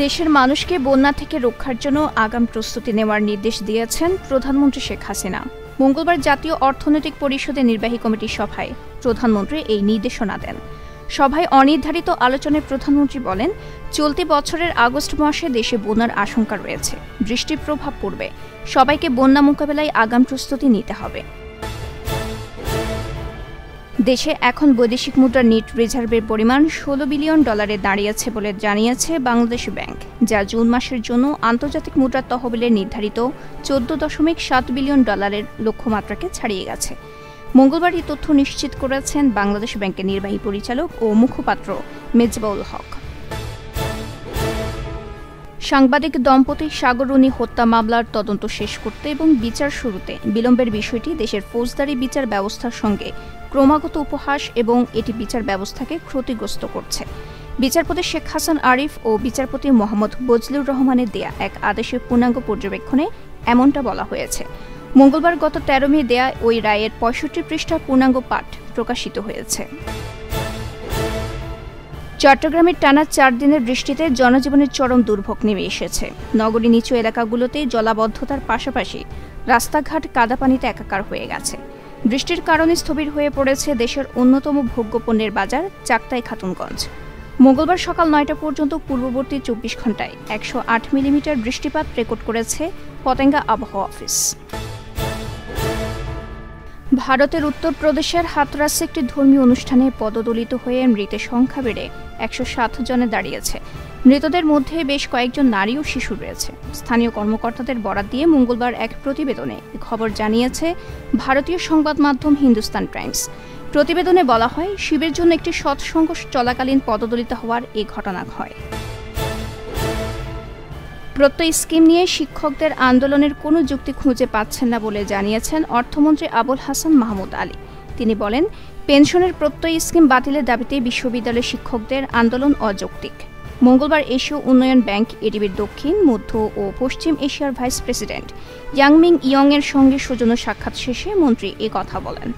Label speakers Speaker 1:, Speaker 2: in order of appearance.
Speaker 1: দেশের মানুষকে বন্যা থেকে রক্ষার জন্য আগাম প্রস্তুতি নেওয়ার নির্দেশ দিয়েছেন প্রধানমন্ত্রী শেখ হাসিনা। মঙ্গলবার জাতীয় অর্থনৈতিক পরিষদের নির্বাহী কমিটির সভায় প্রধানমন্ত্রী এই নির্দেশনা দেন। সভায় অনির্ধারিত আলোচনায় প্রধানমন্ত্রী বলেন, চলতি বছরের আগস্ট মাসে দেশে বন্যার আশঙ্কা রয়েছে। বৃষ্টির প্রভাব পড়বে, সবাইকে বন্যা মোকাবেলায় আগাম প্রস্তুতি নিতে হবে। দেশে এখন বৈদেশিক মুদ্রার নেট রিজার্ভের পরিমাণ $16 বিলিয়ন দাঁড়িয়েছে বলে জানিয়েছে বাংলাদেশ ব্যাংক, যা জুন মাসের জন্য আন্তর্জাতিক মুদ্রার তহবিলের নির্ধারিত $14.7 বিলিয়ন লক্ষ্যমাত্রাকে ছাড়িয়ে গেছে। মঙ্গলবার এই তথ্য নিশ্চিত করেছেন বাংলাদেশ ব্যাংকের নির্বাহী পরিচালক ও মুখপাত্র মেজবাউল হক। সাংবাদিক দম্পতি সাগররুনি হত্যা মামলার তদন্ত শেষ করতে এবং বিচার শুরুতে বিলম্বের বিষয়টি দেশের ফৌজদারি বিচার ব্যবস্থার সঙ্গে ক্রমাগত উপহাস এবং এটি বিচার ব্যবস্থাকে ক্ষতিগ্রস্ত করছে। বিচারপতি শেখ হাসান আরিফ ও বিচারপতি মোহাম্মদ বজলুর রহমানের দেয়া এক আদেশের পূর্ণাঙ্গ পর্যবেক্ষণে এমনটা বলা হয়েছে। মঙ্গলবার গত 13 মে দেয়া ওই রায়ের 65 পৃষ্ঠার পূর্ণাঙ্গ পাঠ প্রকাশিত হয়েছে। চট্টগ্রামের টানা 4 দিনের বৃষ্টিতে জনজীবনের চরম দুর্ভোগ নেমে এসেছে। নগরীর নিচু এলাকাগুলোতে জলাবদ্ধতার পাশাপাশি রাস্তাঘাট কাদাপানিতে একাকার হয়ে গেছে। বৃষ্টির কারণে স্থবির হয়ে পড়েছে দেশের অন্যতম ভোগ্যপণ্যের বাজার চাকতাই খাতুনগঞ্জ। মঙ্গলবার সকাল 9টা পর্যন্ত পূর্ববর্তী 24 ঘণ্টায় 108 মিলিমিটার বৃষ্টিপাত রেকর্ড করেছে পতেঙ্গা আবহাওয়া অফিস। ভারতের উত্তরপ্রদেশের হাতরাসে একটি ধর্মীয় অনুষ্ঠানে পদদলিত হয়ে মৃতের সংখ্যা বেড়ে 107 জনে দাঁড়িয়েছে। মৃতদের মধ্যে বেশ কয়েকজন নারী ও শিশু রয়েছে। স্থানীয় কর্মকর্তাদের বরাত দিয়ে মঙ্গলবার এক প্রতিবেদনে খবর জানিয়েছে ভারতীয় সংবাদ মাধ্যম হিন্দুস্তান টাইমস। প্রতিবেদনে বলা হয়, শিবের জন্য একটি সৎসঙ্গ চলাকালীন পদদলিত হওয়ার এই ঘটনা হয়। প্রত্যয় স্কিম নিয়ে শিক্ষকদের আন্দোলনের কোনো যুক্তি খুঁজে পাচ্ছেন না বলে জানিয়েছেন অর্থমন্ত্রী আবুল হাসান মাহমুদ আলী। তিনি বলেন, পেনশনের প্রত্যয় স্কিম বাতিলের দাবিতে বিশ্ববিদ্যালয়ের শিক্ষকদের আন্দোলন অযৌক্তিক। মঙ্গলবার এশীয় উন্নয়ন ব্যাংক এডিবির দক্ষিণ, মধ্য ও পশ্চিম এশিয়ার ভাইস প্রেসিডেন্ট ইয়াংমিং ইয়ং এর সঙ্গে সৌজন্য সাক্ষাৎ শেষে মন্ত্রী এ কথা বলেন।